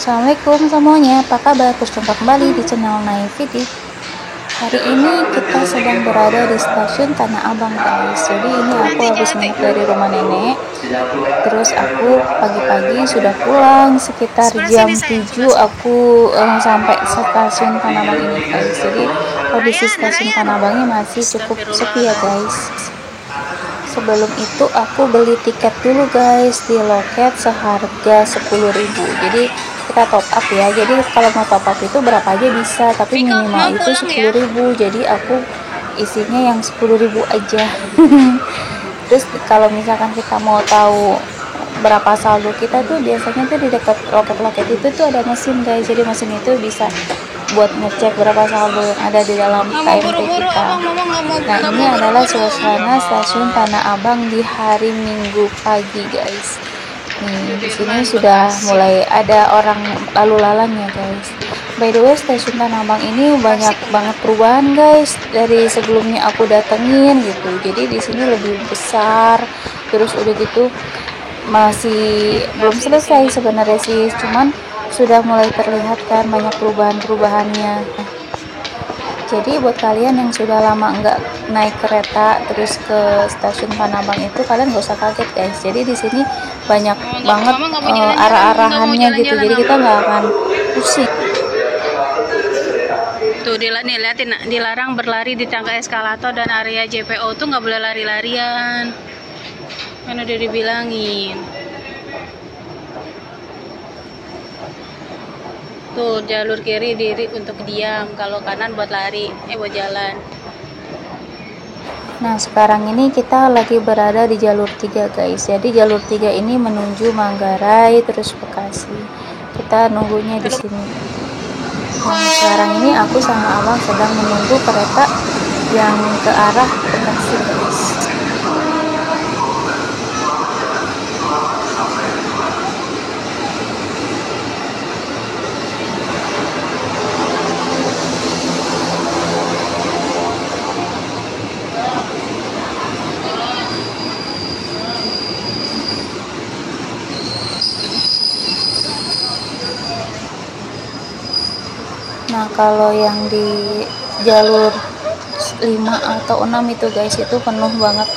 Assalamualaikum semuanya, apa kabar? Berjumpa kembali di channel Naivity. Hari ini kita sedang berada di stasiun Tanah Abang guys. Jadi ini aku habis nginep dari rumah nenek. Terus aku pagi-pagi sudah pulang sekitar jam 7 aku sampai stasiun Tanah Abang ini guys. Jadi kondisi stasiun Tanah Abangnya masih cukup sepi ya guys. Sebelum itu aku beli tiket dulu guys di loket seharga 10.000. Jadi kita top up ya. Jadi kalau mau top up itu berapa aja bisa, tapi minimal itu 10.000. Jadi aku isinya yang 10.000 aja. Terus kalau misalkan kita mau tahu berapa saldo kita tuh biasanya tuh di dekat loket-loket itu tuh ada mesin guys. Jadi mesin itu bisa buat ngecek berapa saldo yang ada di dalam KMP kita. Nah, ini adalah suasana stasiun Tanah Abang di hari Minggu pagi guys. Nih, di sini sudah mulai ada orang lalu lalang ya guys. By the way, stasiun Tanah Abang ini banyak banget perubahan guys dari sebelumnya aku datengin gitu. Jadi di sini lebih besar. Terus udah gitu masih belum selesai sebenarnya sih, cuman sudah mulai terlihat kan banyak perubahan-perubahannya. Jadi buat kalian yang sudah lama nggak naik kereta terus ke stasiun Tanah Abang itu, kalian gak usah kaget guys. Jadi di sini banyak banget arah-arahannya gitu. Jadi kita nggak akan pusing. Tuh nih liatin, dilarang berlari di tangga eskalator dan area JPO tuh nggak boleh lari-larian. Kan udah dibilangin. Tuh jalur kiri diri untuk diam, kalau kanan buat lari, buat jalan. Nah, sekarang ini kita lagi berada di jalur 3 guys. Jadi jalur 3 ini menuju Manggarai terus Bekasi. Kita nunggunya di sini. Nah, sekarang ini aku sama abang sedang menunggu kereta yang ke arah Bekasi guys. Nah, kalau yang di jalur 5 atau 6 itu guys, itu penuh banget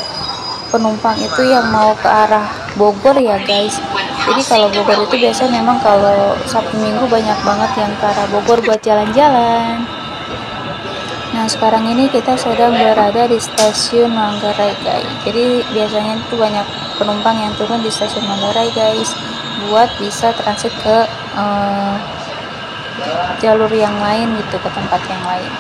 penumpang itu yang mau ke arah Bogor ya guys. Jadi kalau Bogor itu biasanya memang kalau Sabtu Minggu banyak banget yang ke arah Bogor buat jalan-jalan. Nah, sekarang ini kita sedang berada di stasiun Manggarai guys. Jadi biasanya itu banyak penumpang yang turun di stasiun Manggarai guys buat bisa transit ke jalur yang lain gitu, ke tempat yang lain.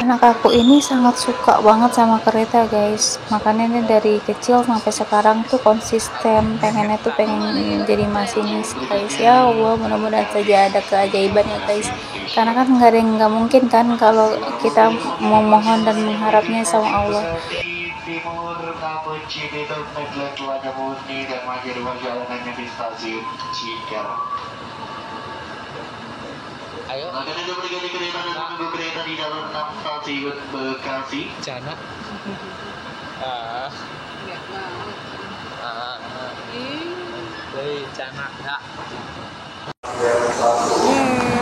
Anak aku ini sangat suka banget sama kereta guys, makanya ini dari kecil sampai sekarang tuh konsisten pengennya tuh pengen jadi masinis guys. Ya Allah, mudah-mudahan saja ada keajaiban ya guys, karena kan nggak ada yang nggak mungkin kan kalau kita memohon dan mengharapnya sama Allah. Timur Kabuci Bitung Negeri Telaga Murni dan mengakhiri perjalanannya di stasiun Cikarang. Ayo. Akan ada berganti kereta dan menunggu kereta di jalur 6 stasiun Bekasi. Jana. Jana ya.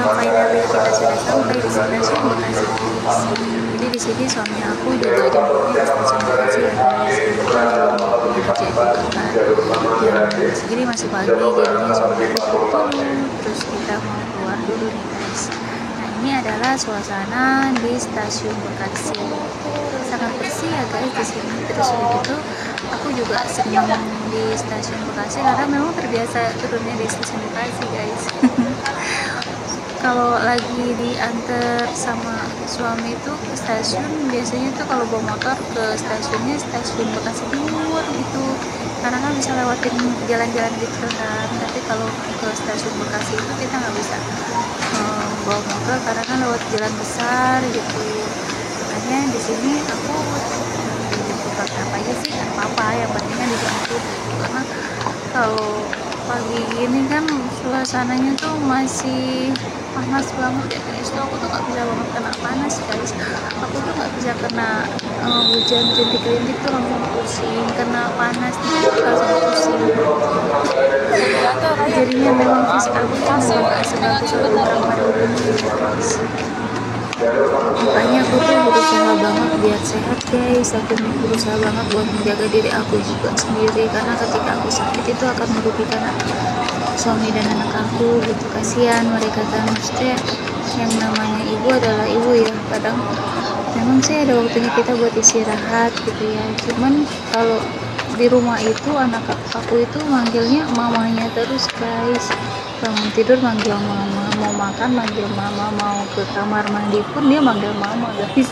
Finally kita sudah sampai di stasiun Bekasi. Jadi di sini suami aku juga jemputnya di stasiun Bekasi ya guys. Kebetulan mau kerja juga kan. Jam segini masih pagi, jadinya suami aku turun. Terus kita mau keluar dulu nih guys. Nah, ini adalah suasana di stasiun Bekasi. Sangat bersih ya guys di sini. Terus udah gitu, aku juga senang di stasiun Bekasi karena memang terbiasa turunnya di stasiun Bekasi guys. Kalau lagi diantar sama suami itu ke stasiun, biasanya tuh kalau bawa motor ke stasiunnya stasiun Bekasi Timur gitu, karena kan bisa lewatin jalan-jalan gitu kan. Tapi kalau ke stasiun Bekasi itu kita nggak bisa bawa motor karena kan lewat jalan besar gitu. Makanya di sini aku dijemput pakai apa aja sih, nggak apa-apa, yang penting kan dijemput gitu. Karena kalau pagi gini kan suasananya tuh masih panas banget ya guys, tuh aku tuh nggak bisa banget panas guys. Aku tuh nggak bisa kena hujan rintik-rintik tuh langsung pusing, kena panas langsung pusing. Jadinya memang fisik aku tuh nggak sebagus orang pada umumnya guys. Makanya aku tuh berusaha banget biar sehat guys. Aku berusaha banget buat menjaga diri aku juga sendiri, karena ketika aku sakit itu akan merugikan suami dan anak aku gitu. Kasihan mereka kan, maksudnya yang namanya ibu adalah ibu ya, kadang memang sih ada waktunya kita buat istirahat gitu ya. Cuman kalau di rumah itu anak aku itu manggilnya mamanya terus guys. Bangun tidur manggil mama, mau makan manggil mama, mau ke kamar mandi pun dia manggil mama guys.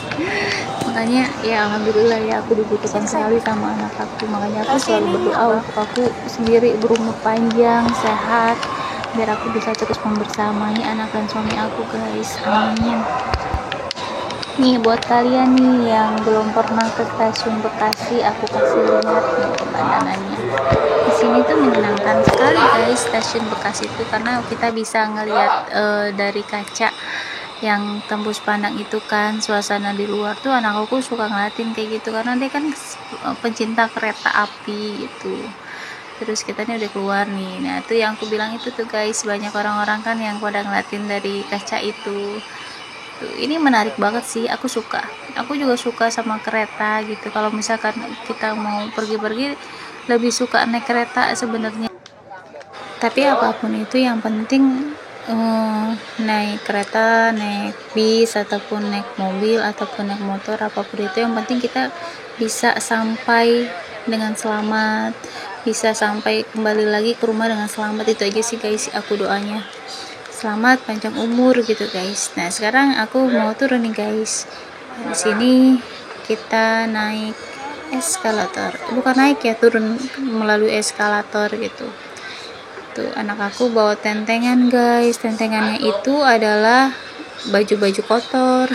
Makanya ya alhamdulillah ya, aku dibutuhkan sekali sama anak aku. Makanya aku selalu berdoa untuk aku sendiri berumur panjang, sehat, biar aku bisa terus membersamai anak dan suami aku guys, amin. Nih buat kalian nih yang belum pernah ke stasiun Bekasi, aku kasih lihat nih pemandangannya. Di sini tuh menyenangkan sekali guys stasiun Bekasi itu, karena kita bisa ngelihat dari kaca yang tembus pandang itu kan, suasana di luar tuh. Anak aku suka ngeliatin kayak gitu karena dia kan pencinta kereta api gitu. Terus kita nih udah keluar nih, nah itu yang aku bilang itu tuh guys, banyak orang-orang kan yang pada ngeliatin dari kaca itu. Ini menarik banget sih, aku suka. Aku juga suka sama kereta gitu. Kalau misalkan kita mau pergi-pergi lebih suka naik kereta sebenarnya. Tapi apapun itu yang penting naik kereta, naik bis, ataupun naik mobil, ataupun naik motor, apapun itu yang penting kita bisa sampai dengan selamat, bisa sampai kembali lagi ke rumah dengan selamat. Itu aja sih guys aku doanya, selamat panjang umur gitu guys. Nah sekarang aku mau turun nih guys. Di sini kita naik eskalator, bukan naik ya, turun melalui eskalator gitu. Tuh anak aku bawa tentengan guys. Tentengannya itu adalah baju-baju kotor.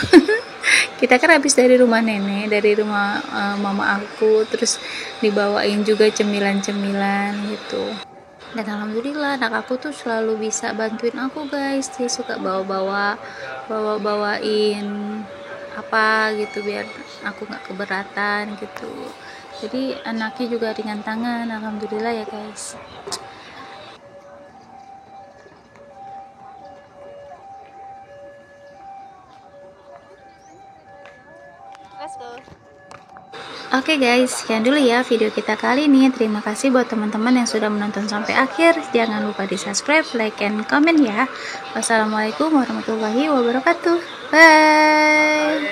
Kita kan habis dari rumah nenek, dari rumah mama aku, terus dibawain juga cemilan-cemilan gitu. Dan alhamdulillah anak aku tuh selalu bisa bantuin aku guys. Dia suka bawain apa gitu biar aku nggak keberatan gitu. Jadi anaknya juga ringan tangan, alhamdulillah ya guys. Let's go. Oke guys, sekian dulu ya video kita kali ini. Terima kasih buat teman-teman yang sudah menonton sampai akhir. Jangan lupa di subscribe, like, and comment ya. Wassalamualaikum warahmatullahi wabarakatuh. Bye.